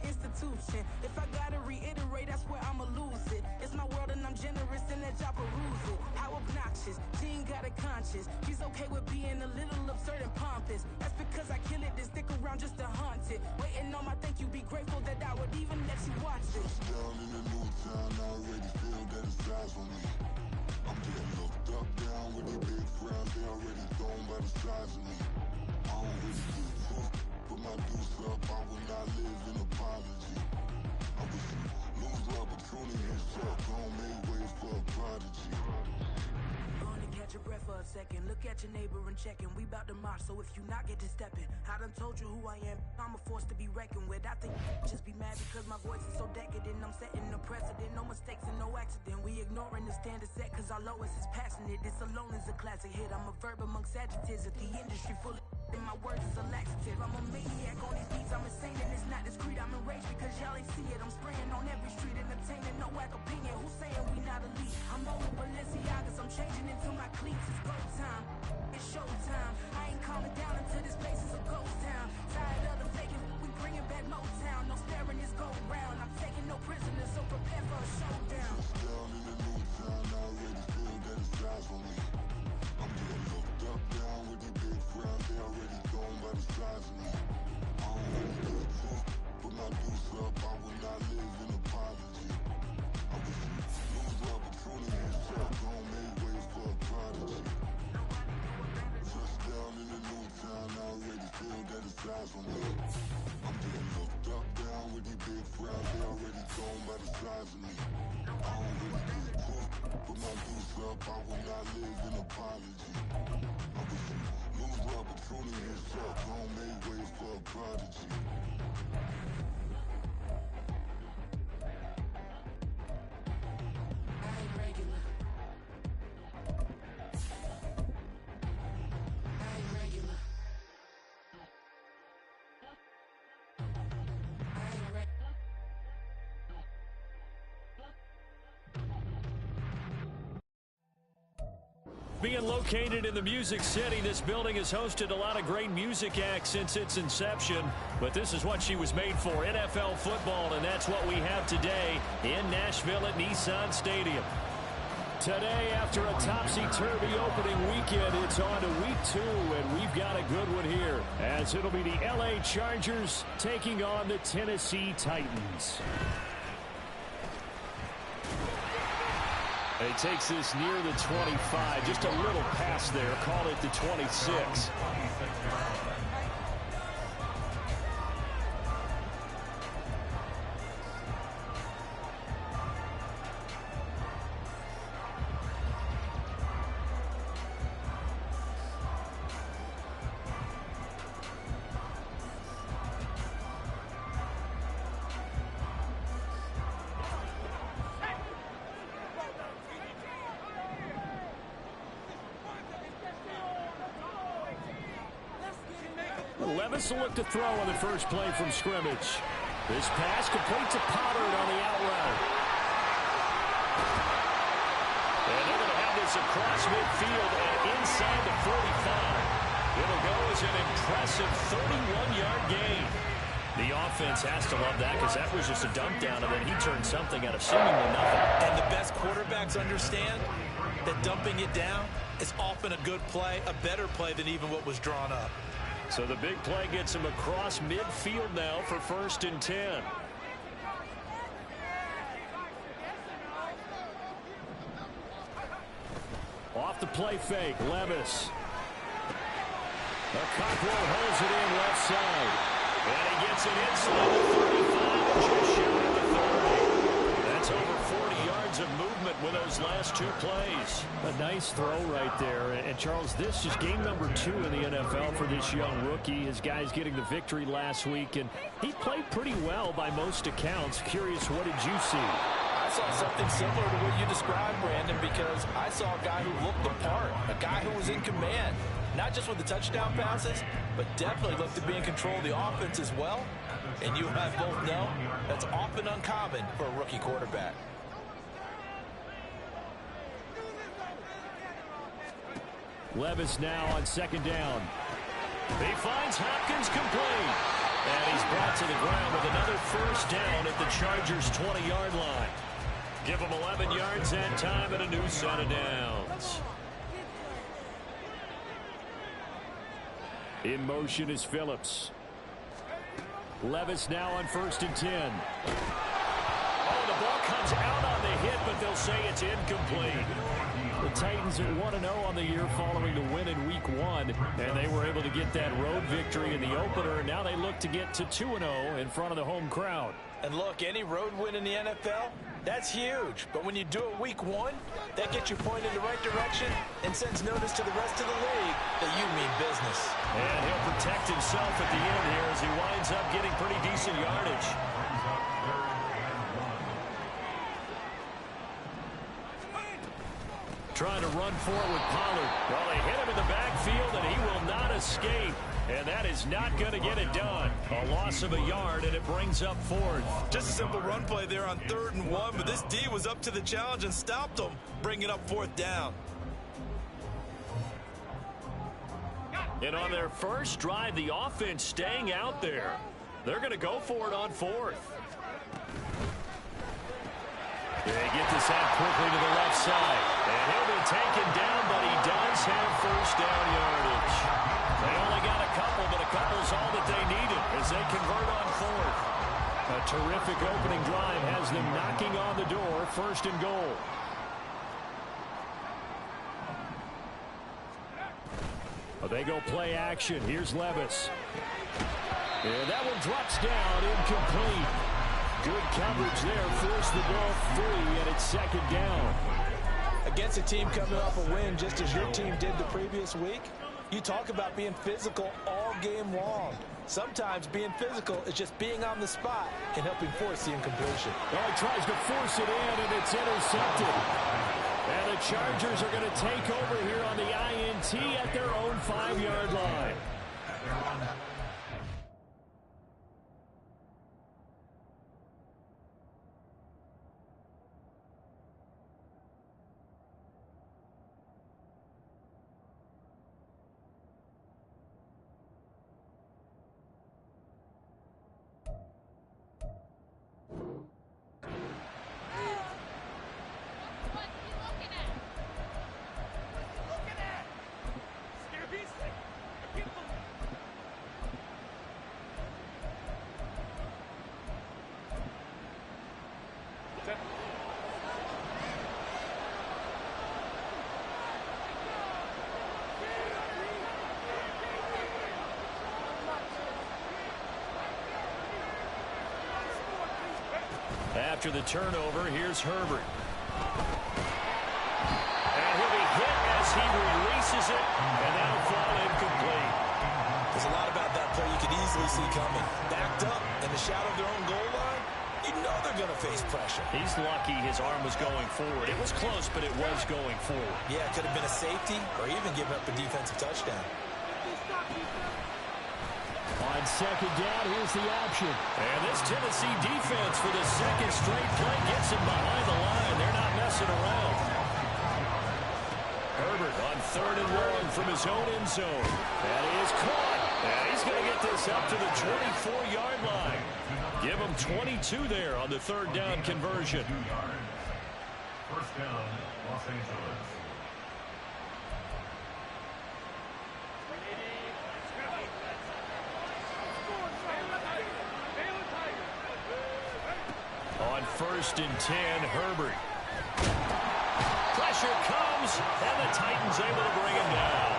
institution. If I gotta reiterate, that's where I'ma lose it. It's my world and I'm generous and that y'all peruse it. How obnoxious, Gene got a conscience. He's okay with being a little absurd and pompous. That's because I kill it, then stick around just to haunt it. Waiting on my thank you, be grateful that I would even let you watch it. Down in the new town, I already feel that it's eyes on me. I'm getting looked up, down with these big frowns, they already thrown by the size of me. I don't really do the truth, put my deuce up, I will not live in apology. I wish you lose the opportunity and shut, don't make way for a prodigy. Gonna catch your breath for a second, look at your neighbor and check him. We bout to march, so if you not get to stepping, I done told you who I am, I'm a force to be reckoned with. I think just be mad because my voice is so decadent. I'm setting a precedent, no mistakes and no accident. We ignoring the standard set cause our lowest is passionate. This alone is a classic hit, I'm a verb amongst adjectives. If the industry full of and my words is a laxative, I'm a maniac on these beats, I'm insane and it's not discreet. I'm enraged because y'all ain't see it, I'm spraying on every street, entertaining, no whack opinion. Who's saying we not elite? I'm rolling Balenciagas, I'm changing into my cleats. It's go time, it's showtime. I ain't calming down until this place is a ghost town. Tired of the faking, we bringing back Motown. No sparing this go round, I'm taking no prisoners, so prepare for a showdown. Down in the new town, I already feel that it's eyes on me. I'm getting looked up, down with these big frowns, they already thrown by the size of me. I don't really do the truth, put my deuce up, I will not live in apology. I wish you lose the opportunity and shut, don't make way for a prodigy. Touchdown in the new town, I already feel that it's eyes on me. I'm getting looked up, down with these big frowns, they already thrown by the size of me. I don't really do the truth, put my deuce up, I will not live in apology. I wish you lose the opportunity and shut, don't make way for a prodigy. Being located in the Music City, this building has hosted a lot of great music acts since its inception. But this is what she was made for, NFL football, and that's what we have today in Nashville at Nissan Stadium. Today, after a topsy-turvy opening weekend, it's on to week 2, and we've got a good one here, as it'll be the LA Chargers taking on the Tennessee Titans. He takes this near the 25, just a little pass there, call it the 26. Levis will look to throw on the first play from scrimmage. This pass complete to Pollard on the out route. And they're going to have this across midfield and inside the 45. It'll go as an impressive 31-yard gain. The offense has to love that because that was just a dump down, and then he turned something out of seemingly nothing. And the best quarterbacks understand that dumping it down is often a good play, a better play than even what was drawn up. So the big play gets him across midfield now for 1st and 10. Off the play fake, Levis. The Cockrell holds it in left side. And he gets it inside the 35, just shy of the 30. That's over 40 yards of movement with those last 2 plays. A nice throw right there. And Charles, this is game number 2 in the NFL for this young rookie. His guys getting the victory last week, and he played pretty well by most accounts. Curious, what did you see? I saw something similar to what you described, Brandon, because I saw a guy who looked the part, a guy who was in command, not just with the touchdown passes, but definitely looked to be in control of the offense as well. And you and I both know that's often uncommon for a rookie quarterback. Levis now on 2nd down. He finds Hopkins complete. And he's brought brought to the ground with another first down at the Chargers' 20-yard line. Give them 11 yards that time and a new set of downs. In motion is Phillips. Levis now on 1st and 10. Oh, the ball comes out on the hit, but they'll say it's incomplete. The Titans at 1-0 on the year following the win in Week 1, and they were able to get that road victory in the opener, and now they look to get to 2-0 in front of the home crowd. And look, any road win in the NFL, that's huge. But when you do it Week 1, that gets you pointed in the right direction and sends notice to the rest of the league that you mean business. And he'll protect himself at the end here as he winds up getting pretty decent yardage. Trying to run forward with Pollard. Well, they hit him in the backfield, and he will not escape. And that is not going to get it done. A loss of a yard, and it brings up 4th. Just a simple run play there on 3rd and 1, but this D was up to the challenge and stopped them, bringing up 4th down. And on their first drive, the offense staying out there. They're going to go for it on 4th. They get this out quickly to the left side. And he'll be taken down, but he does have first down yardage. They only got a couple, but a couple's all that they needed as they convert on 4th. A terrific opening drive has them knocking on the door, 1st and goal. They go play action. Here's Levis. And that one drops down, incomplete. Good coverage there. Force the ball free, and it's 2nd down. Against a team coming off a win, just as your team did the previous week, you talk about being physical all game long. Sometimes being physical is just being on the spot and helping force the incompletion. Well, he tries to force it in, and it's intercepted. And the Chargers are going to take over here on the INT at their own 5-yard line. After the turnover, here's Herbert. And he'll be hit as he releases it, and that'll fall incomplete. There's a lot about that play you could easily see coming. Backed up in the shadow of their own goal line, you know they're going to face pressure. He's lucky his arm was going forward. It was close, but it was going forward. Yeah, it could have been a safety or even giving up a defensive touchdown. On 2nd down, here's the option. And this Tennessee defense for the 2nd straight play gets him behind the line. They're not messing around. Herbert on 3rd and long from his own end zone. And he is caught. And he's going to get this up to the 24-yard line. Give him 22 there on the 3rd down conversion. 1st down, Los Angeles. On 1st and 10, Herbert. Pressure comes, and the Titans able to bring him down.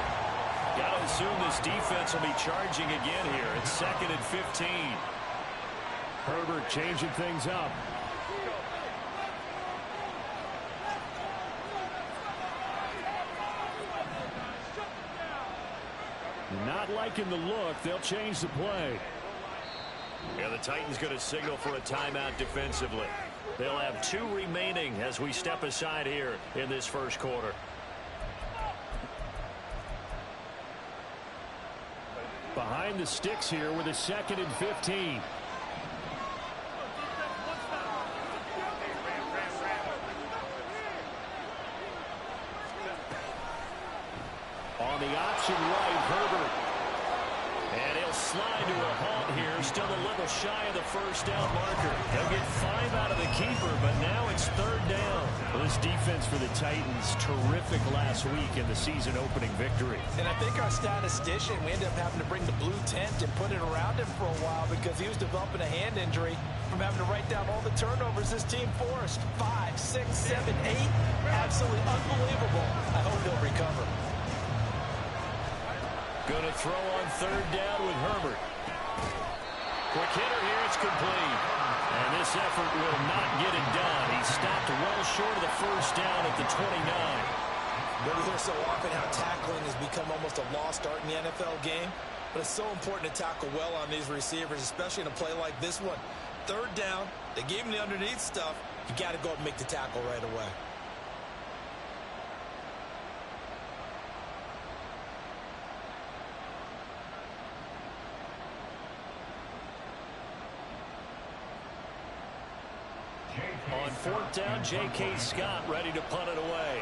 Got to assume this defense will be charging again here. It's 2nd and 15. Herbert changing things up. Not liking the look. They'll change the play. Yeah, the Titans going to signal for a timeout defensively. They'll have 2 remaining as we step aside here in this 1st quarter. Behind the sticks here with a 2nd and 15. On the option right, Herbert. And he'll slide to a halt here, still a little shy of the first down marker. They'll get 5 out of the keeper, but now it's 3rd down. Well, this defense for the Titans, terrific last week in the season-opening victory. And I think our statistician, we ended up having to bring the blue tent and put it around him for a while because he was developing a hand injury from having to write down all the turnovers this team forced. 5, 6, 7, 8. Absolutely unbelievable. I hope he'll recover. Going to throw on 3rd down with Herbert. Quick hitter here, it's complete. And this effort will not get it done. He stopped well short of the first down at the 29. But we hear so often how tackling has become almost a lost art in the NFL game. But it's so important to tackle well on these receivers, especially in a play like this one. 3rd down, they gave him the underneath stuff. You got to go up and make the tackle right away. On 4th down, J.K. Scott ready to punt it away.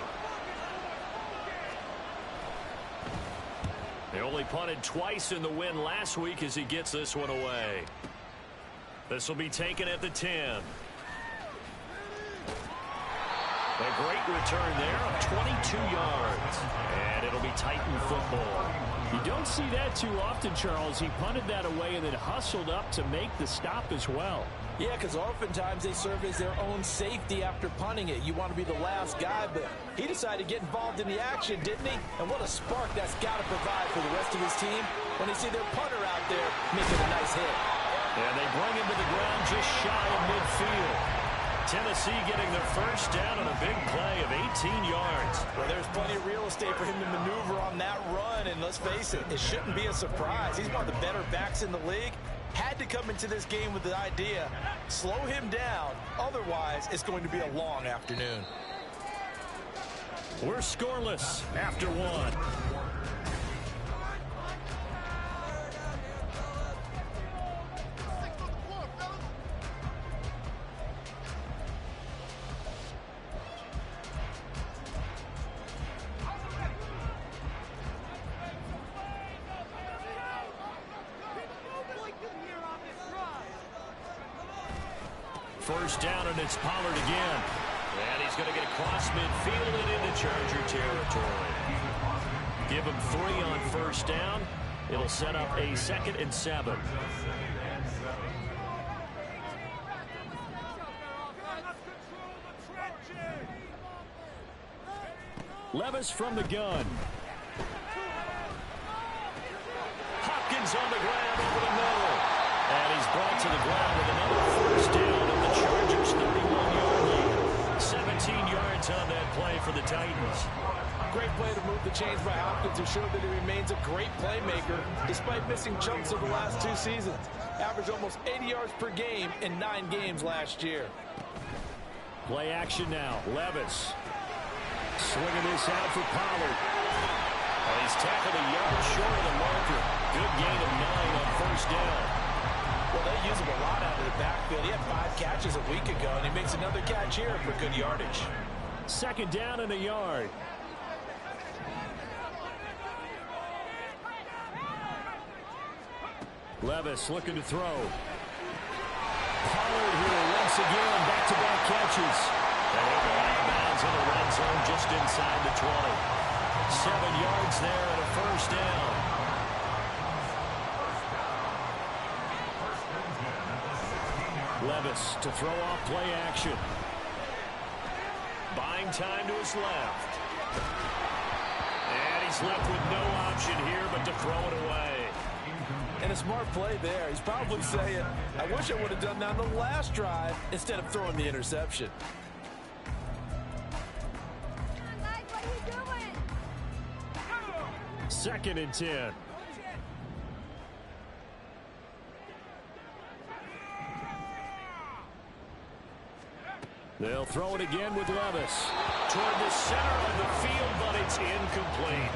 They only punted twice in the win last week as he gets this one away. This will be taken at the 10. A great return there of 22 yards. And it'll be Titan football. You don't see that too often, Charles. He punted that away and then hustled up to make the stop as well. Yeah, because oftentimes they serve as their own safety after punting it. You want to be the last guy, but he decided to get involved in the action, didn't he? And what a spark that's got to provide for the rest of his team when they see their punter out there making a nice hit. And they bring him to the ground just shy of midfield. Tennessee getting their first down on a big play of 18 yards. Well, there's plenty of real estate for him to maneuver on that run, and let's face it, it shouldn't be a surprise. He's one of the better backs in the league. Had to come into this game with the idea, slow him down, otherwise it's going to be a long afternoon. We're scoreless after 1. First down, and it's Pollard again. And he's going to get across midfield and into Charger territory. Give him 3 on first down. It'll set up a 2nd and 7. Levis from the gun. Hopkins on the grab over the middle. And he's brought to the ground with another first down at the Chargers' 31-yard line. 17 yards on that play for the Titans. Great play to move the chains by Hopkins, who showed that he remains a great playmaker despite missing chunks of the last 2 seasons. Averaged almost 80 yards per game in 9 games last year. Play action now. Levis swinging this out for Pollard. And he's tackled a yard short of the marker. Good gain of 9 on first down. Well, they use him a lot out of the backfield. He had 5 catches a week ago, and he makes another catch here for good yardage. 2nd down and a yard. Levis looking to throw. Pollard here once again, back-to-back catches. And he'll go out of bounds in the red zone just inside the 20. 7 yards there and a first down. Levis to throw off play action. Buying time to his left. And he's left with no option here but to throw it away. And a smart play there. He's probably saying, I wish I would have done that on the last drive instead of throwing the interception. What are you doing? 2nd and 10. They'll throw it again with Levis. Toward the center of the field, but it's incomplete.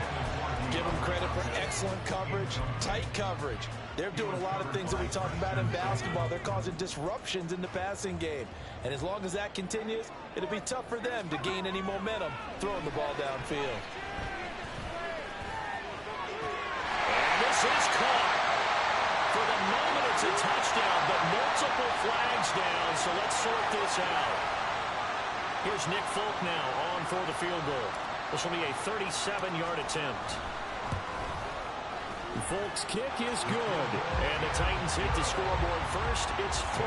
Give them credit for excellent coverage, tight coverage. They're doing a lot of things that we talk about in basketball. They're causing disruptions in the passing game. And as long as that continues, it'll be tough for them to gain any momentum throwing the ball downfield. And this is caught. For the moment, it's a touchdown, but multiple flags down, so let's sort this out. Here's Nick Folk now on for the field goal. This will be a 37-yard attempt. Folk's kick is good, and the Titans hit the scoreboard first. It's 3-0.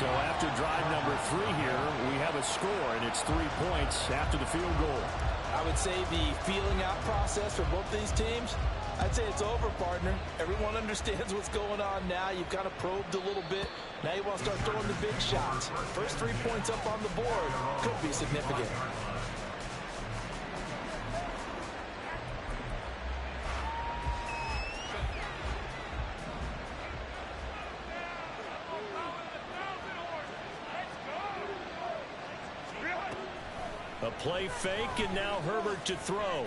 So after drive number 3 here, we have a score, and it's 3 points after the field goal. I would say the feeling out process for both these teams, I'd say it's over, partner. Everyone understands what's going on now. You've kind of probed a little bit. Now you want to start throwing the big shots. First 3 points up on the board could be significant. A play fake, and now Herbert to throw.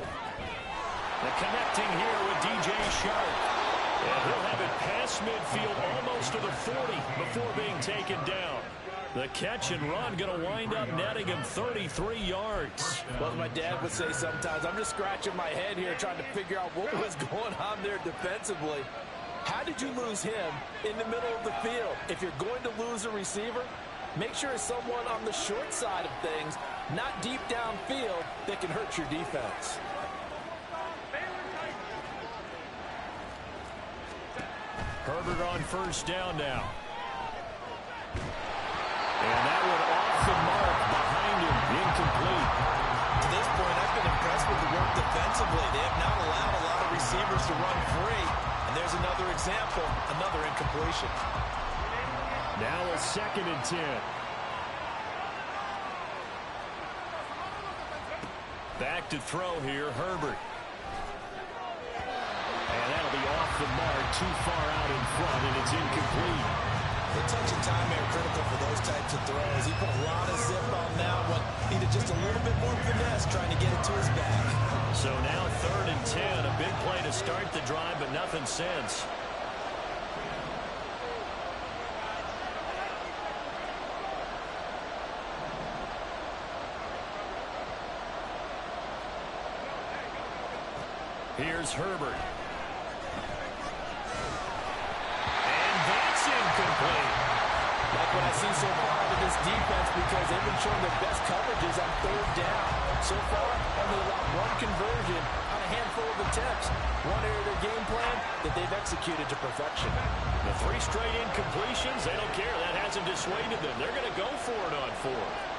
The connecting here with DJ Shark. And he'll have it past midfield almost to the 40 before being taken down. The catch and run going to wind up netting him 33 yards. Well, as my dad would say sometimes, I'm just scratching my head here trying to figure out what was going on there defensively. How did you lose him in the middle of the field? If you're going to lose a receiver, make sure it's someone on the short side of things, not deep downfield, that can hurt your defense. Herbert on first down now. And that one off the mark behind him, incomplete. To this point, I've been impressed with the work defensively. They have not allowed a lot of receivers to run free. And there's another example, another incompletion. Now a 2nd and 10. Back to throw here, Herbert. And that'll be off the mark, too far out in front, and it's incomplete. The touch and time are critical for those types of throws. He put a lot of zip on that one. Needed just a little bit more finesse trying to get it to his back. So now 3rd and 10, a big play to start the drive, but nothing since. Here's Herbert. And that's incomplete. Like what I see so far out of this defense, because they've been showing their best coverages on 3rd down. So far, only allowed 1 conversion on a handful of attempts. One area of their game plan that they've executed to perfection. The 3 straight incompletions, they don't care. That hasn't dissuaded them. They're going to go for it on 4th.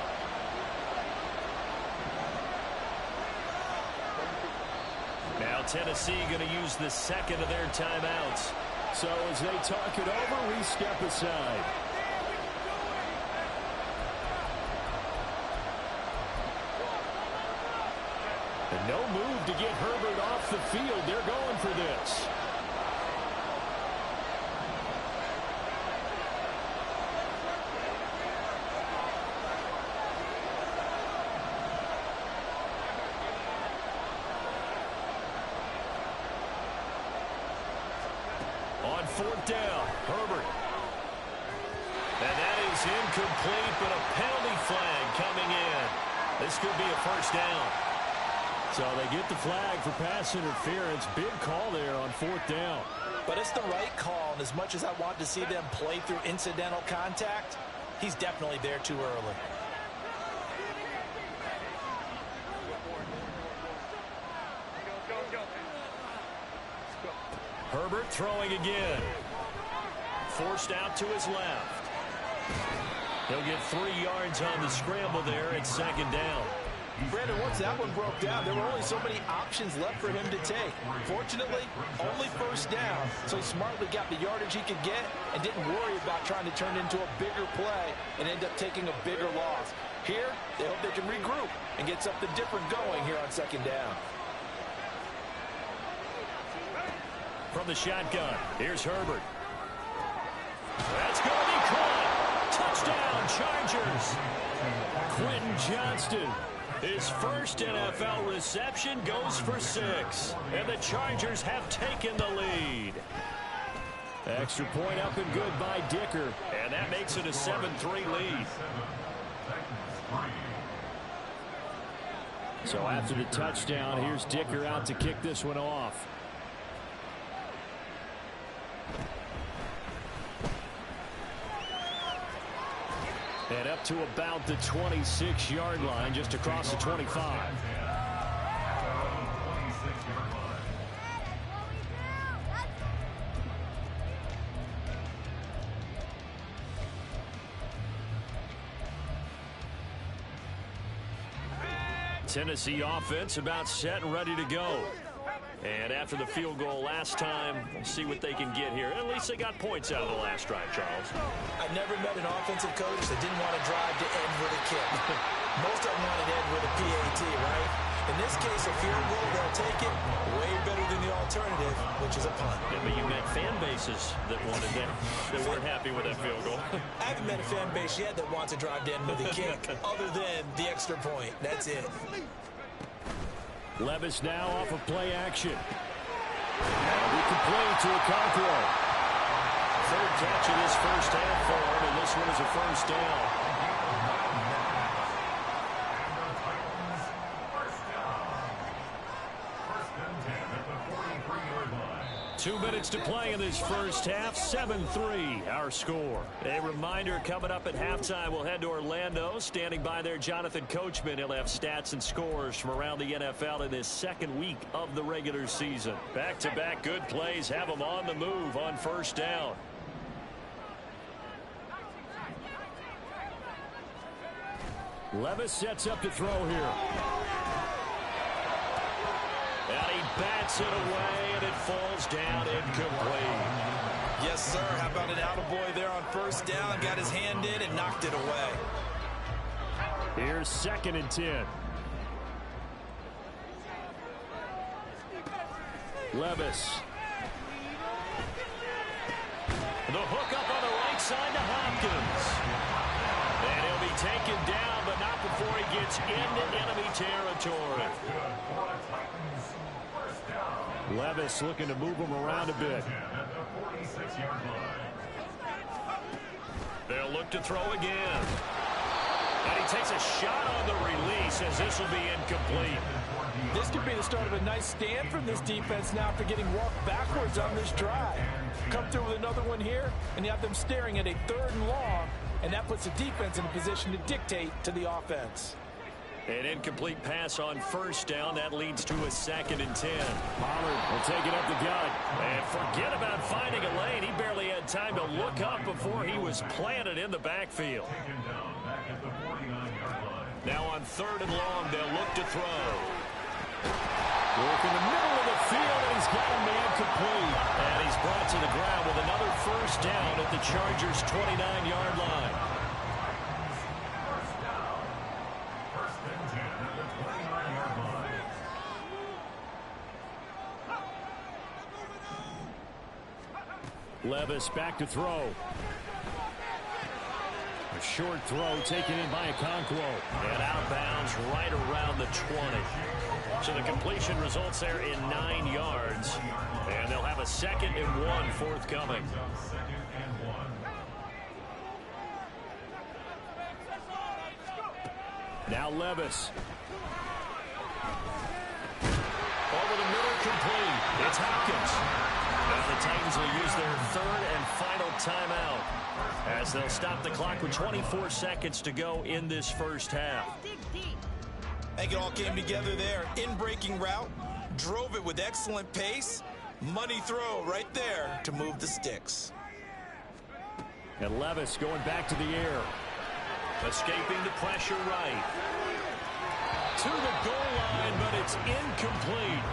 Now Tennessee going to use the 2nd of their timeouts. So as they talk it over, we step aside. And no move to get Herbert off the field. They're going for this. On 4th down, Herbert. And that is incomplete, but a penalty flag coming in. This could be a 1st down. So they get the flag for pass interference. Big call there on 4th down. But it's the right call, and as much as I want to see them play through incidental contact, he's definitely there too early. Herbert throwing again. Forced out to his left. He'll get 3 yards on the scramble there at 2nd down. Brandon, once that one broke down, there were only so many options left for him to take. Fortunately, only 1st down, so he smartly got the yardage he could get and didn't worry about trying to turn it into a bigger play and end up taking a bigger loss. Here, they hope they can regroup and get something different going here on 2nd down. From the shotgun, here's Herbert. That's going to be caught. Touchdown, Chargers. Quentin Johnston, his first NFL reception, goes for 6. And the Chargers have taken the lead. Extra point up and good by Dicker. And that makes it a 7-3 lead. So after the touchdown, here's Dicker out to kick this one off. And up to about the 26-yard line, just across the 25. Tennessee offense about set and ready to go. And after the field goal last time, we'll see what they can get here. At least they got points out of the last drive, Charles. I've never met an offensive coach that didn't want to drive to end with a kick. Most of them want to end with a PAT, right? In this case, a field goal, they'll take it. Way better than the alternative, which is a punt. Yeah, but you met fan bases that wanted that weren't happy with that field goal. I haven't met a fan base yet that wants to drive to end with a kick, other than the extra point. That's it. Levis now off of play action. And he complete to Okonkwo. Third catch of this first half for him, and this one is a first down. 2 minutes to play in this first half. 7-3 our score. A reminder, coming up at halftime, we'll head to Orlando. Standing by there, Jonathan Coachman. He'll have stats and scores from around the NFL in this second week of the regular season. Back-to-back good plays have them on the move on first down. Levis sets up to throw here. And he bats it away, and it falls down incomplete. Yes, sir. How about an attaboy there on first down? Got his hand in and knocked it away. Here's 2nd and 10. Levis. The hook up on the right side to Hopkins. And he'll be taken down, but not before he gets into enemy territory. Levis looking to move him around a bit. They'll look to throw again. And he takes a shot on the release as this will be incomplete. This could be the start of a nice stand from this defense now after getting walked backwards on this drive. Come through with another one here, and you have them staring at a 3rd and long, and that puts the defense in a position to dictate to the offense. An incomplete pass on first down. That leads to a 2nd and 10. Pollard will take it up the gut. And forget about finding a lane. He barely had time to look up before he was planted in the backfield. Now on 3rd and long, they'll look to throw. Work in the middle of the field, and he's got a man complete. And he's brought to the ground with another first down at the Chargers' 29-yard line. Levis back to throw. A short throw taken in by Okonkwo. And outbounds right around the 20. So the completion results there in 9 yards. And they'll have a 2nd and 1 forthcoming. Now Levis. Over the middle, complete. It's Hopkins. Now the Titans will use their 3rd and final timeout as they'll stop the clock with 24 seconds to go in this first half. I think it all came together there. In-breaking route, drove it with excellent pace. Money throw right there to move the sticks. And Levis going back to the air. Escaping the pressure right. To the goal line, but it's incomplete.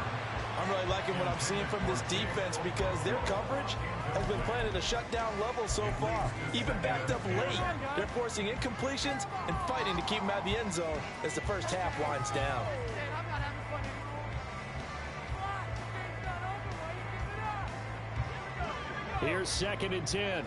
I'm really liking what I'm seeing from this defense because their coverage has been playing at a shutdown level so far. Even backed up late, they're forcing incompletions and fighting to keep them out of the end zone as the first half winds down. Here's 2nd and 10.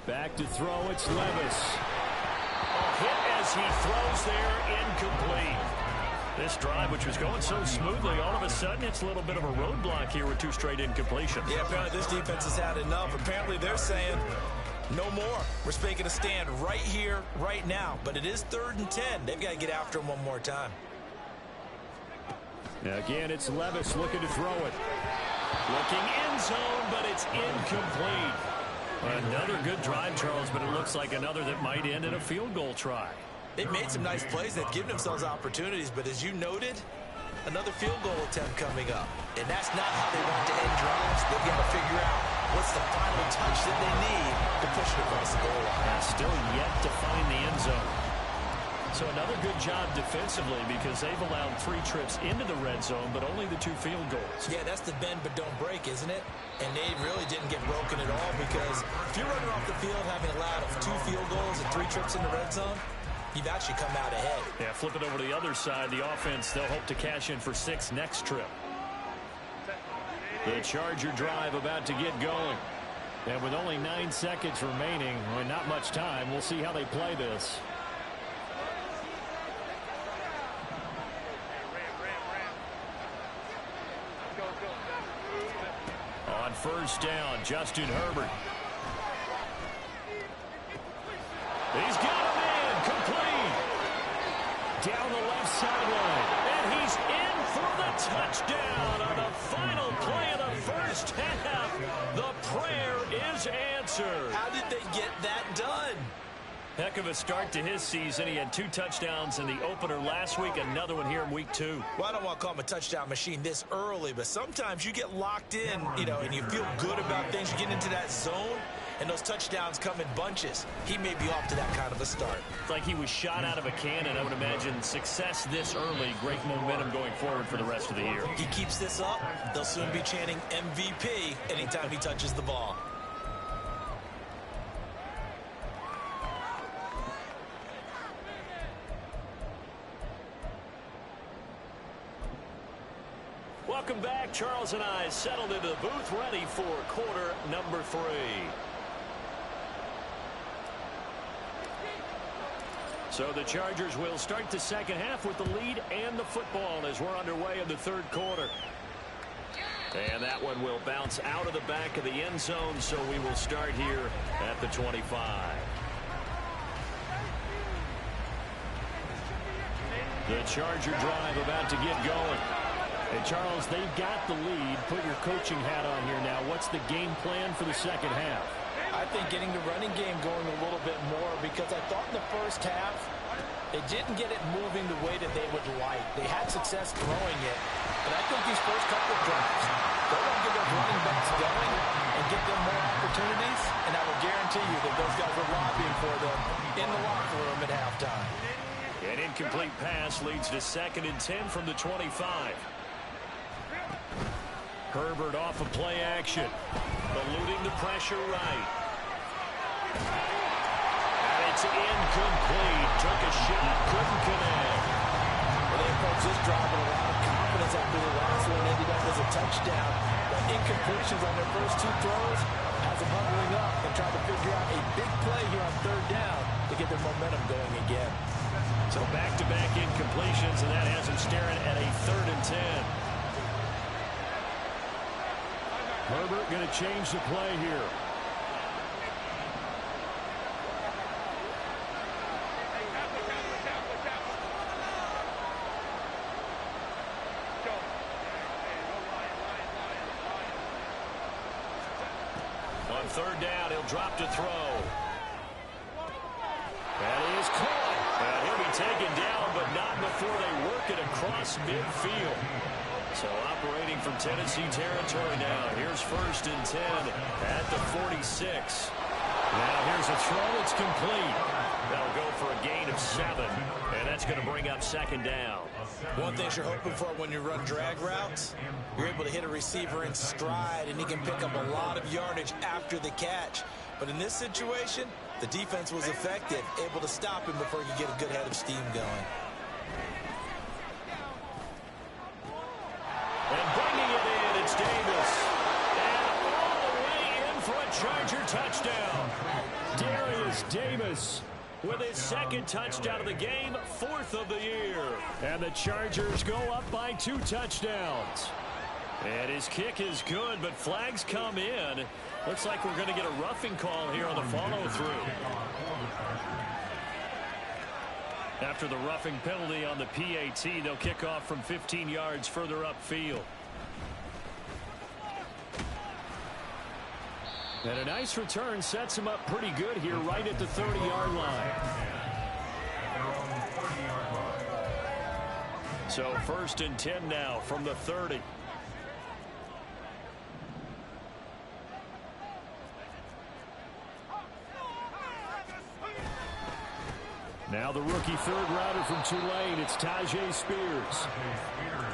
Back to throw, it's Levis. A hit as he throws there, incomplete. This drive, which was going so smoothly, all of a sudden it's a little bit of a roadblock here with 2 straight incompletions. Yeah, apparently this defense has had enough. Apparently they're saying, no more. We're making a stand right here, right now. But it is 3rd and 10. They've got to get after him one more time. Again, it's Levis looking to throw it. Looking end zone, but it's incomplete. Another good drive, Charles, but it looks like another that might end in a field goal try. They've made some nice plays. They've given themselves opportunities, but as you noted, another field goal attempt coming up. And that's not how they want to end drives. They've got to figure out what's the final touch that they need to push it across the goal line. Still yet to find the end zone. So another good job defensively because they've allowed 3 trips into the red zone, but only the 2 field goals. Yeah, that's the bend but don't break, isn't it? And they really didn't get broken at all because if you're running off the field having allowed 2 field goals and 3 trips in the red zone, you've actually come out ahead. Yeah, flip it over to the other side. The offense, they'll hope to cash in for 6 next trip. The Charger drive about to get going. And with only 9 seconds remaining, well, not much time, we'll see how they play this. On first down, Justin Herbert. He's got him in, complete. Down the left sideline, and he's in for the touchdown on the final play of the first half. The prayer is answered. How did they get that done? Heck of a start to his season. He had 2 touchdowns in the opener last week, another one here in week 2. Well, I don't want to call him a touchdown machine this early, but sometimes you get locked in, and you feel good about things. You get into that zone, and those touchdowns come in bunches. He may be off to that kind of a start. It's like he was shot out of a cannon. I would imagine success this early, great momentum going forward for the rest of the year. He keeps this up, they'll soon be chanting MVP anytime he touches the ball. Welcome back. Charles and I settled into the booth, ready for quarter number 3. So the Chargers will start the second half with the lead and the football as we're underway in the third quarter. And that one will bounce out of the back of the end zone, so we will start here at the 25. The Charger drive about to get going. And Charles, they've got the lead. Put your coaching hat on here now. What's the game plan for the second half? I think getting the running game going a little bit more because I thought in the first half they didn't get it moving the way that they would like. They had success throwing it, but I think these first couple of drives, they want to get those running backs going and get them more opportunities, and I will guarantee you that those guys are lobbying for them in the locker room at halftime. An incomplete pass leads to 2nd and 10 from the 25. Herbert off of play action, eluding the pressure right. And it's incomplete. Took a shot, couldn't connect. Well, they approached this drive with a lot of confidence after the last one ended up as a touchdown. But incompletions on their first 2 throws has them huddling up and trying to figure out a big play here on 3rd down to get their momentum going again. So back-to-back incompletions, and that has them staring at a 3rd and 10. Herbert going to change the play here. On 3rd down, he'll drop to throw. That is caught. And he'll be taken down, but not before they work it across midfield. So operating from Tennessee territory now. Here's 1st and 10 at the 46. Now here's a throw. It's complete. That'll go for a gain of 7. And that's going to bring up 2nd down. One thing you're hoping for when you run drag routes, you're able to hit a receiver in stride, and he can pick up a lot of yardage after the catch. But in this situation, the defense was effective, able to stop him before he could get a good head of steam going. And bringing it in, it's Davis. And all the way in for a Charger touchdown. Darius Davis with his 2nd touchdown of the game, 4th of the year. And the Chargers go up by 2 touchdowns. And his kick is good, but flags come in. Looks like we're going to get a roughing call here on the follow-through. After the roughing penalty on the PAT, they'll kick off from 15 yards further upfield. And a nice return sets him up pretty good here right at the 30-yard line. So 1st and 10 now from the 30. Now the rookie third-rounder from Tulane, it's Tajay Spears.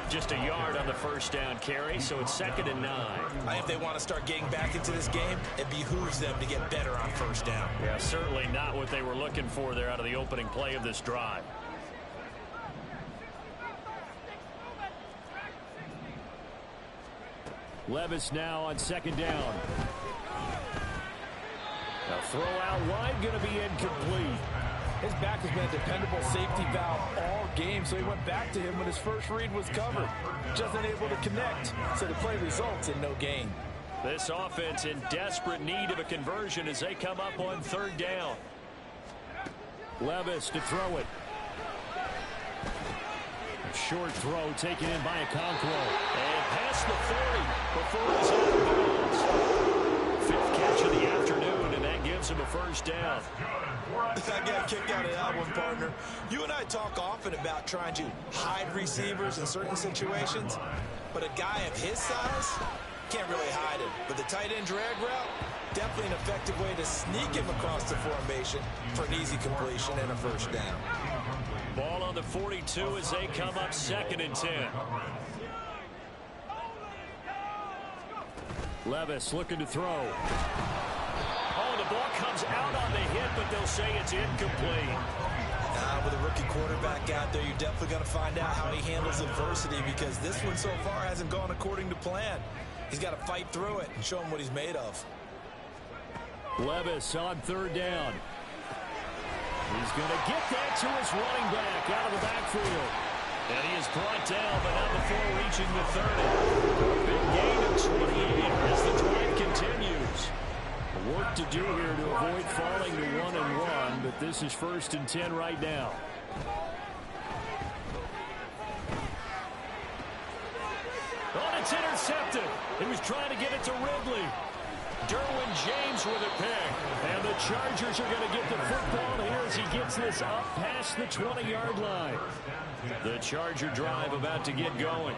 Just a yard on the first down carry, so it's 2nd and 9. If they want to start getting back into this game, it behooves them to get better on first down. Yeah, certainly not what they were looking for there out of the opening play of this drive. Levis now on 2nd down. A throw out wide, going to be incomplete. His back has been a dependable safety valve all game, so he went back to him when his first read was covered. Just unable to connect, so the play results in no gain. This offense in desperate need of a conversion as they come up on 3rd down. Levis to throw it. A short throw taken in by Okonkwo. And past the 40 before he's out of bounds. 5th catch of the afternoon, and that gives him a first down. I got a kick out of that one, partner. You and I talk often about trying to hide receivers in certain situations, but a guy of his size can't really hide it. But the tight end drag route, definitely an effective way to sneak him across the formation for an easy completion and a first down. Ball on the 42 as they come up 2nd and 10. Levis looking to throw. Oh, the ball comes out on the hit, but they'll say it's incomplete. With a rookie quarterback out there, you're definitely going to find out how he handles adversity, because this one so far hasn't gone according to plan. He's got to fight through it and show him what he's made of. Levis on 3rd down. He's going to get that to his running back out of the backfield. And he is brought down, but not before reaching the 30. A big gain of 28 as the drive continues. Work to do here to avoid falling to 1-1, but this is 1st and 10 right now. Oh, it's intercepted. He was trying to get it to Ridley. Derwin James with a pick. And the Chargers are going to get the football here as he gets this up past the 20-yard line. The Charger drive about to get going.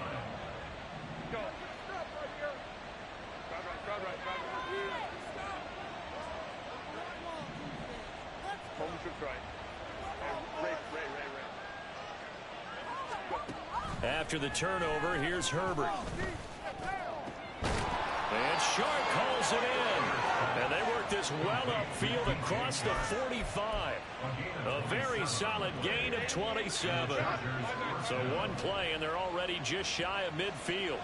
After the turnover, here's Herbert. And Sharp calls it in. And they work this well upfield across the 45. A very solid gain of 27. So one play, and they're already just shy of midfield.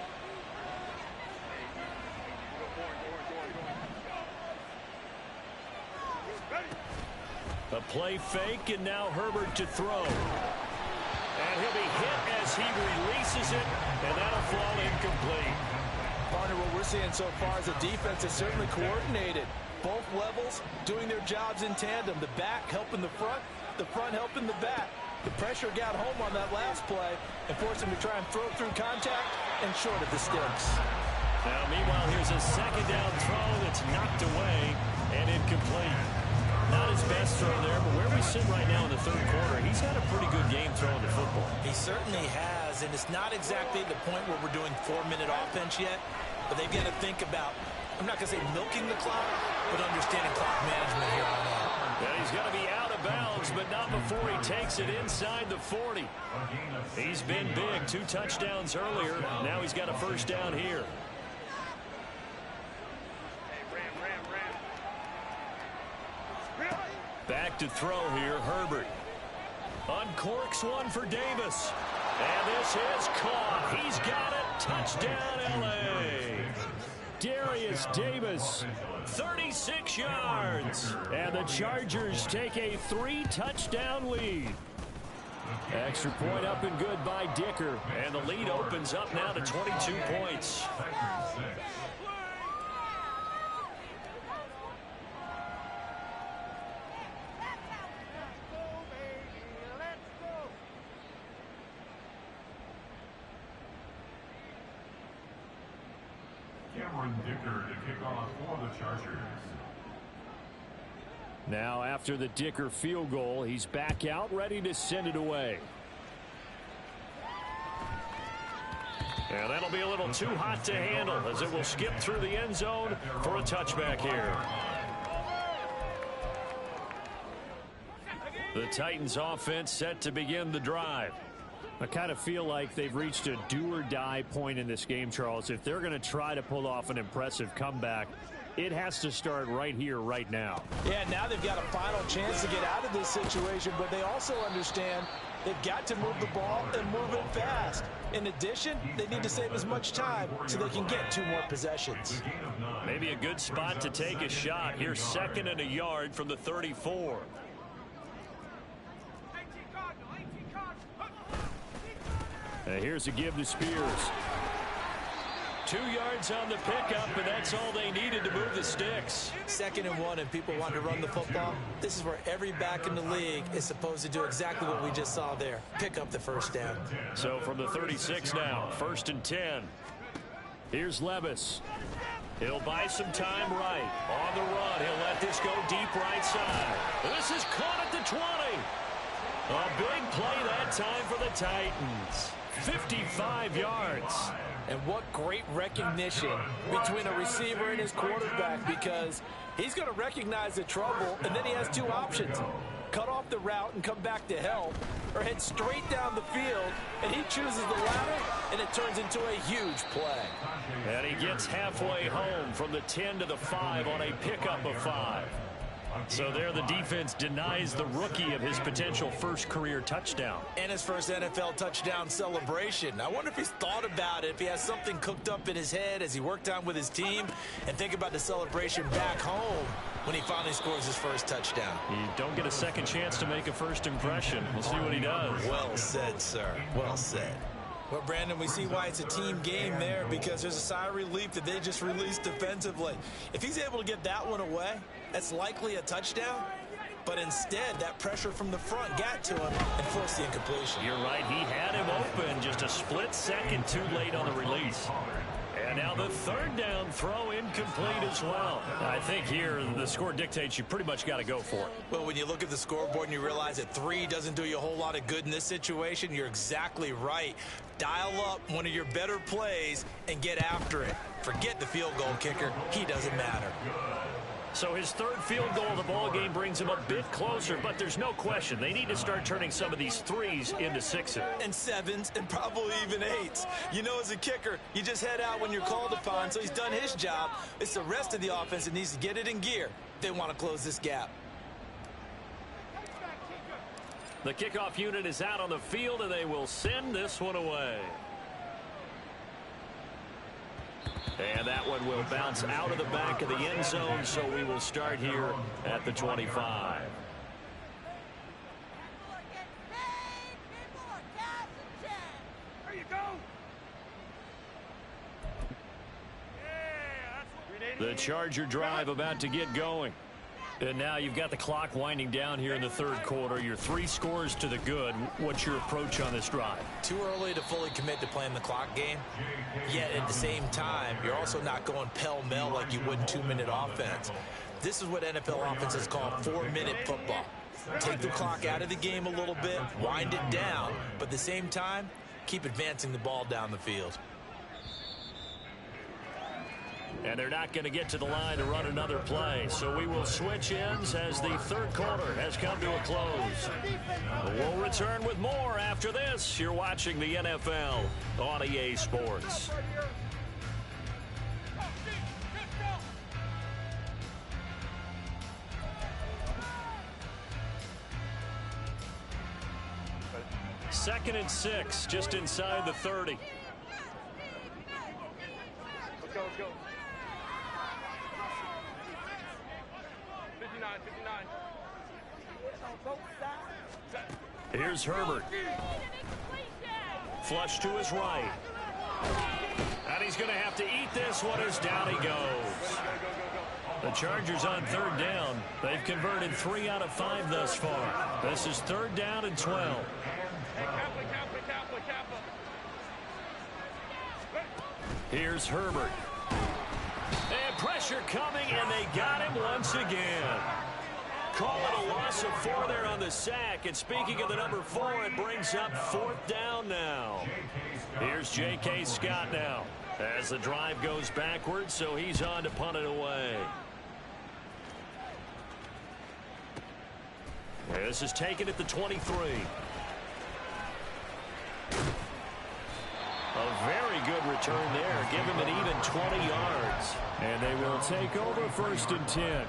A play fake, and now Herbert to throw. And he'll be hit as he releases it, and that'll fall incomplete. Partner, what we're seeing so far is a defense that's certainly coordinated. Both levels doing their jobs in tandem. The back helping the front helping the back. The pressure got home on that last play and forced him to try and throw through contact and short of the sticks. Now, meanwhile, here's a 2nd down throw that's knocked away and incomplete. Not his best throw there, but where we sit right now in the 3rd quarter, he's had a pretty good game throwing the football. He certainly has, and it's not exactly the point where we're doing 4-minute offense yet, but they've got to think about, I'm not going to say milking the clock, but understanding clock management here on out. Yeah, he's going to be out of bounds, but not before he takes it inside the 40. He's been big, 2 touchdowns earlier. Now he's got a first down here. Back to throw here, Herbert. Uncorks one for Davis. And this is caught. He's got it. Touchdown, L.A. Darius Davis, 36 yards. And the Chargers take a 3-touchdown lead. Extra point up and good by Dicker. And the lead opens up now to 22 points. Cameron Dicker to kick off for the Chargers. Now after the Dicker field goal, he's back out ready to send it away. And that'll be a little too hot to handle as it will skip through the end zone for a touchback here. The Titans offense set to begin the drive. I kind of feel like they've reached a do-or-die point in this game, Charles. If they're going to try to pull off an impressive comeback, it has to start right here, right now. Yeah, now they've got a final chance to get out of this situation, but they also understand they've got to move the ball and move it fast. In addition, they need to save as much time so they can get 2 more possessions. Maybe a good spot to take a shot. Here's 2nd and a yard from the 34. Here's a give to Spears. 2 yards on the pickup, and that's all they needed to move the sticks. 2nd and 1, and people want to run the football. This is where every back in the league is supposed to do exactly what we just saw there. Pick up the first down. So from the 36 now, 1st and 10. Here's Levis. He'll buy some time right. On the run, he'll let this go deep right side. This is caught at the 20. A big play that time for the Titans. 55 yards. And what great recognition between a receiver and his quarterback, because he's going to recognize the trouble, and then he has 2 options. Cut off the route and come back to help, or head straight down the field, and he chooses the latter, and it turns into a huge play. And he gets halfway home from the 10 to the 5 on a pickup of 5. So there the defense denies the rookie of his potential first career touchdown. And his first NFL touchdown celebration. I wonder if he's thought about it, if he has something cooked up in his head as he worked on with his team, and think about the celebration back home when he finally scores his first touchdown. You don't get a second chance to make a first impression. We'll see what he does. Well said, sir. Well said. Well, Brandon, we see why it's a team game there, because there's a sigh of relief that they just released defensively. If he's able to get that one away, that's likely a touchdown. But instead, that pressure from the front got to him and forced the incompletion. You're right. He had him open just a split second too late on the release. And now the 3rd down throw incomplete as well. I think here the score dictates you pretty much got to go for it. Well, when you look at the scoreboard and you realize that 3 doesn't do you a whole lot of good in this situation, you're exactly right. Dial up one of your better plays and get after it. Forget the field goal kicker. He doesn't matter. So his 3rd field goal of the ball game brings him a bit closer, but there's no question they need to start turning some of these 3s into 6s. And 7s and probably even 8s. You know, as a kicker, you just head out when you're called upon, so he's done his job. It's the rest of the offense that needs to get it in gear. They want to close this gap. The kickoff unit is out on the field, and they will send this one away. And that one will bounce out of the back of the end zone, so we will start here at the 25. The Charger drive about to get going. And now you've got the clock winding down here in the 3rd quarter. You're 3 scores to the good. What's your approach on this drive? Too early to fully commit to playing the clock game. Yet at the same time, you're also not going pell-mell like you would in 2-minute offense. This is what NFL offenses call 4-minute football. Take the clock out of the game a little bit, wind it down, but at the same time, keep advancing the ball down the field. And they're not going to get to the line to run another play. So we will switch ends as the 3rd quarter has come to a close. We'll return with more after this. You're watching the NFL on EA Sports. Second and 6, just inside the 30. Let's go, let's go. 59, 59. Here's Herbert. Flush to his right. And he's going to have to eat this one as down he goes. The Chargers on 3rd down. They've converted 3 out of 5 thus far. This is 3rd down and 12. Here's Herbert. Pressure coming, and they got him once again. Call it a loss of 4 there on the sack. And speaking of the number 4, it brings up 4th down now. Here's J.K. Scott now as the drive goes backwards, so he's on to punt it away. This is taken at the 23. A very good return there. Give him an even 20 yards. And they will take over 1st and 10.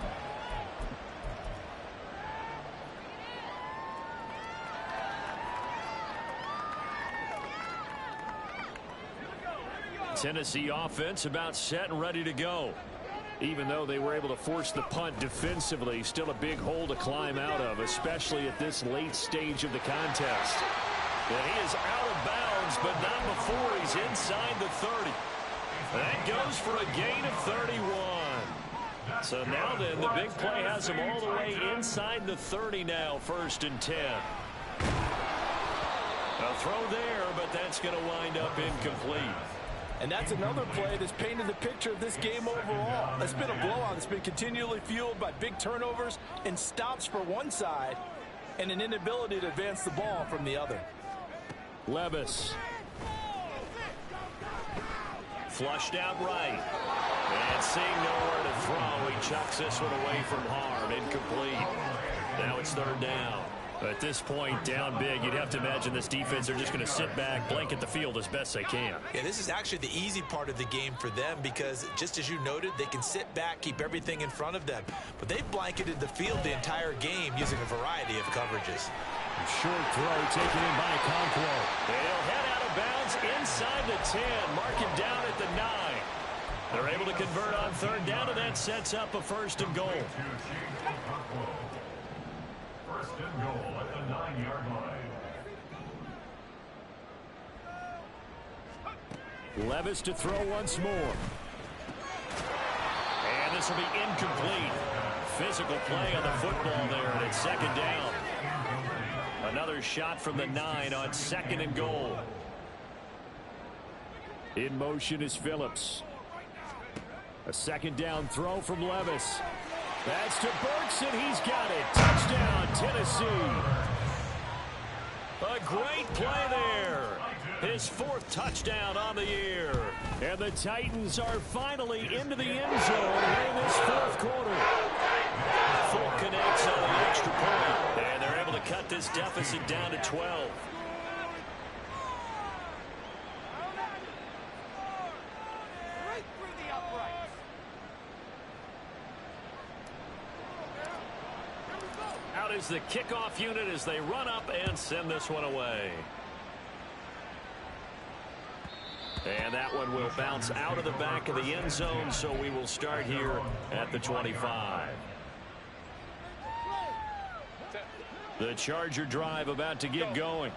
Tennessee offense about set and ready to go. Even though they were able to force the punt defensively, still a big hole to climb out of, especially at this late stage of the contest. And he is out of bounds, but not before he's inside the 30. That goes for a gain of 31. So now then, the big play has him all the way inside the 30 now, 1st and 10. A throw there, but that's going to wind up incomplete. And that's another play that's painted the picture of this game overall. It's been a blowout that's been continually fueled by big turnovers and stops for one side and an inability to advance the ball from the other. Levis. Flushed out right. And seeing nowhere to throw, he chucks this one away from harm. Incomplete. Now it's 3rd down. At this point, down big, you'd have to imagine this defense are just going to sit back, blanket the field as best they can. Yeah, this is actually the easy part of the game for them because, just as you noted, they can sit back, keep everything in front of them. But they've blanketed the field the entire game using a variety of coverages. Short throw taken in by Okonkwo. They'll head out of bounds inside the 10. Mark him down at the 9. They're able to convert on 3rd down, and that sets up a 1st and goal. 1st and goal at the 9-yard line. Levis to throw once more. And this will be incomplete. Physical play on the football there, and it's 2nd down. Another shot from the 9 on 2nd and goal. In motion is Phillips. A 2nd down throw from Levis. That's to Burks, and he's got it. Touchdown, Tennessee. A great play there. His 4th touchdown on the year. And the Titans are finally into the end zone in this 4th quarter. Full connects on the extra point. And they're able to cut this deficit down to 12. Out is the kickoff unit as they run up and send this one away. And that one will bounce out of the back of the end zone, so we will start here at the 25. The Charger drive about to get going.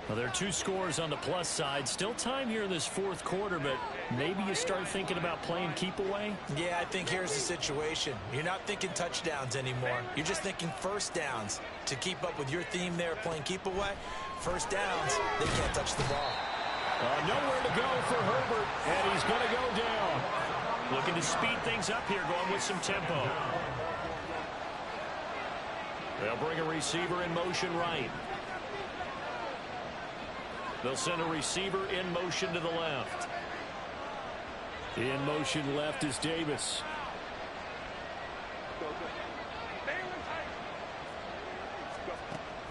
Well, there are 2 scores on the plus side. Still time here in this 4th quarter, but maybe you start thinking about playing keep away? Yeah, I think here's the situation. You're not thinking touchdowns anymore. You're just thinking 1st downs. To keep up with your theme there, playing keep away, 1st downs, they can't touch the ball. Nowhere to go for Herbert, and he's going to go down. Looking to speed things up here, going with some tempo. They'll bring a receiver in motion right. They'll send a receiver in motion to the left. In motion left is Davis.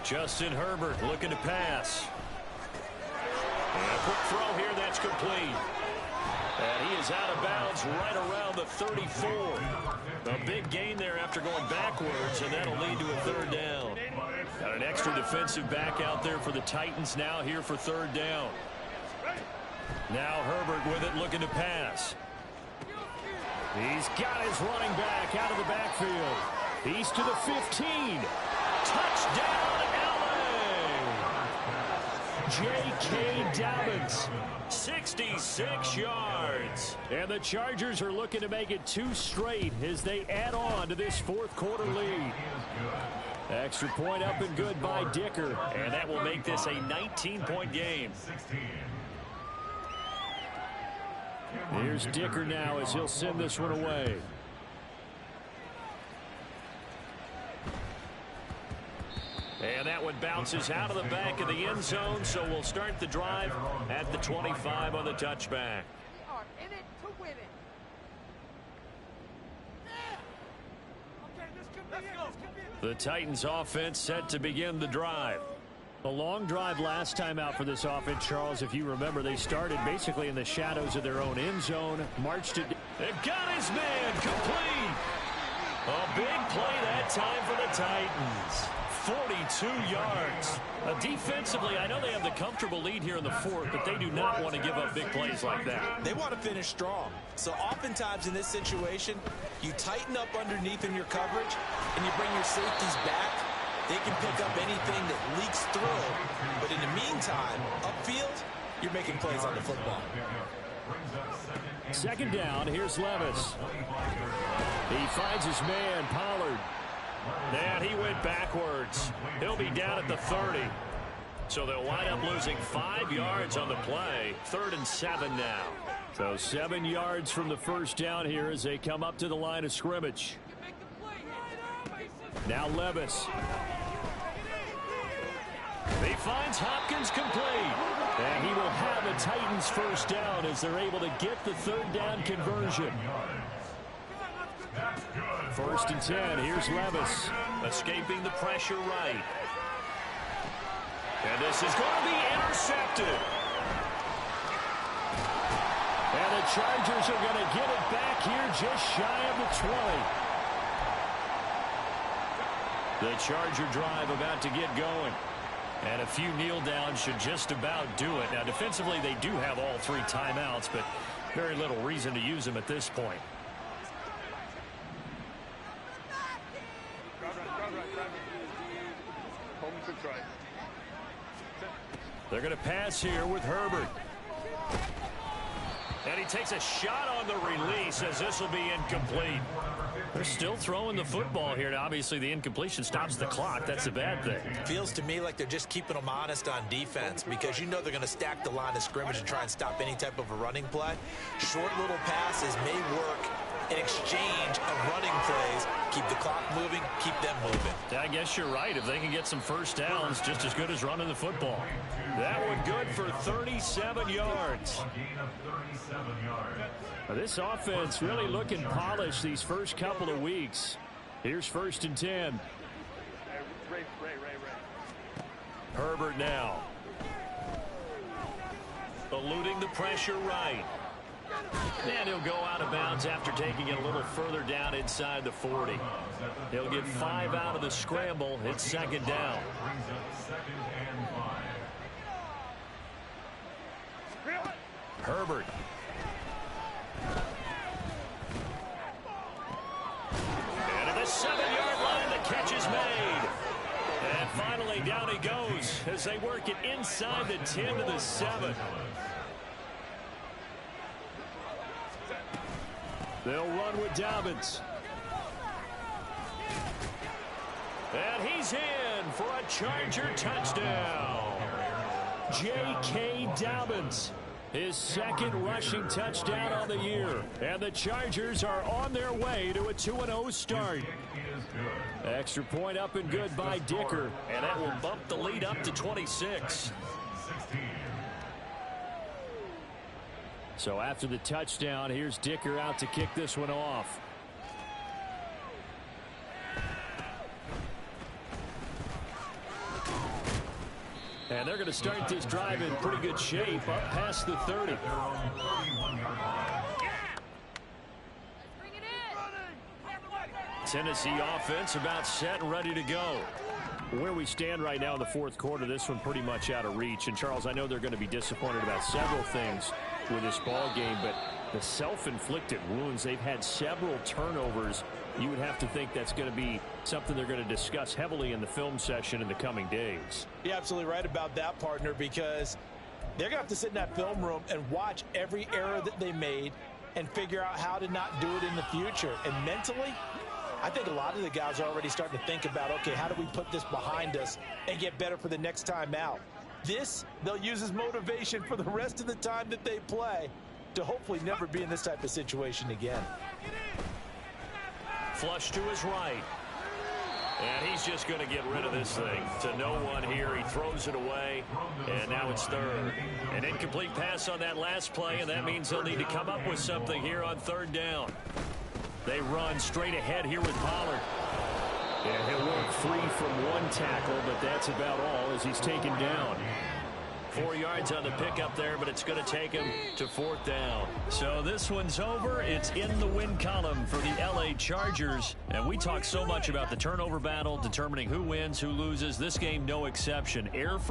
Justin Herbert looking to pass. And a quick throw here that's complete. And he is out of bounds right around the 34. A big gain there after going backwards, and that'll lead to a 3rd down. Got an extra defensive back out there for the Titans now here for 3rd down. Now Herbert with it looking to pass. He's got his running back out of the backfield. He's to the 15. Touchdown, LA! J.K. Dobbins. 66 yards. And the Chargers are looking to make it 2 straight as they add on to this 4th quarter lead. Extra point up and good by Dicker. And that will make this a 19-point game. Here's Dicker now as he'll send this one away. And that one bounces out of the back of the end zone, so we'll start the drive at the 25 on the touchback. We are in it to win it. The Titans offense set to begin the drive. A long drive last time out for this offense, Charles. If you remember, they started basically in the shadows of their own end zone, marched it. They've got his man complete. A big play that time for the Titans. 42 yards. Defensively, I know they have the comfortable lead here in the fourth, but they do not want to give up big plays like that. They want to finish strong. So oftentimes in this situation, you tighten up underneath in your coverage, and you bring your safeties back. They can pick up anything that leaks through. But in the meantime, upfield, you're making plays on the football. Second down, here's Levis. He finds his man, Pollard. And he went backwards. He'll be down at the 30. So they'll wind up losing 5 yards on the play. 3rd and 7 now. So 7 yards from the first down here as they come up to the line of scrimmage. Now Levis. He finds Hopkins complete. And he will have a Titans first down as they're able to get the 3rd down conversion. 1st and 10. Here's Levis. Escaping the pressure right. And this is going to be intercepted. And the Chargers are going to get it back here just shy of the 20. The Charger drive about to get going. And a few kneel downs should just about do it. Now, defensively, they do have all 3 timeouts, but very little reason to use them at this point. They're going to pass here with Herbert. And he takes a shot on the release as this will be incomplete. They're still throwing the football here. Now, obviously, the incompletion stops the clock. That's a bad thing. Feels to me like they're just keeping them honest on defense because you know they're going to stack the line of scrimmage and try and stop any type of a running play. Short little passes may work in exchange of running plays. Keep the clock moving, keep them moving. I guess you're right. If they can get some first downs, just as good as running the football. That one good for 37 yards. Now, this offense really looking polished these first couple of weeks. Here's 1st and 10. Herbert now. Eluding the pressure right. And he'll go out of bounds after taking it a little further down inside the 40. He'll get 5 out of the scramble. It's 2nd down. Herbert. And at the 7-yard line, the catch is made. And finally, down he goes as they work it inside the 10 to the 7. They'll run with Dobbins. And he's in for a Charger touchdown. J.K. Dobbins, his 2nd rushing touchdown on the year. And the Chargers are on their way to a 2-0 start. Extra point up and good by Dicker. And that will bump the lead up to 26. So after the touchdown, here's Dicker out to kick this one off. And they're going to start this drive in pretty good shape up past the 30. Tennessee offense about set and ready to go. Where we stand right now in the 4th quarter, this one pretty much out of reach. And, Charles, I know they're going to be disappointed about several things with this ball game, but the self-inflicted wounds, they've had several turnovers. You would have to think that's going to be something they're going to discuss heavily in the film session in the coming days. You're absolutely right about that, partner, because they're going to have to sit in that film room and watch every error that they made and figure out how to not do it in the future. And mentally, I think a lot of the guys are already starting to think about, okay, how do we put this behind us and get better for the next time out? This, they'll use as motivation for the rest of the time that they play. to hopefully never be in this type of situation again. Flush to his right. And he's just going to get rid of this thing to no one here. He throws it away, and now it's third. An incomplete pass on that last play, and that means they'll need to come up with something here on third down. They run straight ahead here with Pollard. Yeah, he'll work free from one tackle, but that's about all as he's taken down. 4 yards on the pickup there, but it's going to take him to fourth down. So this one's over. It's in the win column for the LA Chargers. And we talk so much about the turnover battle, determining who wins, who loses. This game, no exception. Air for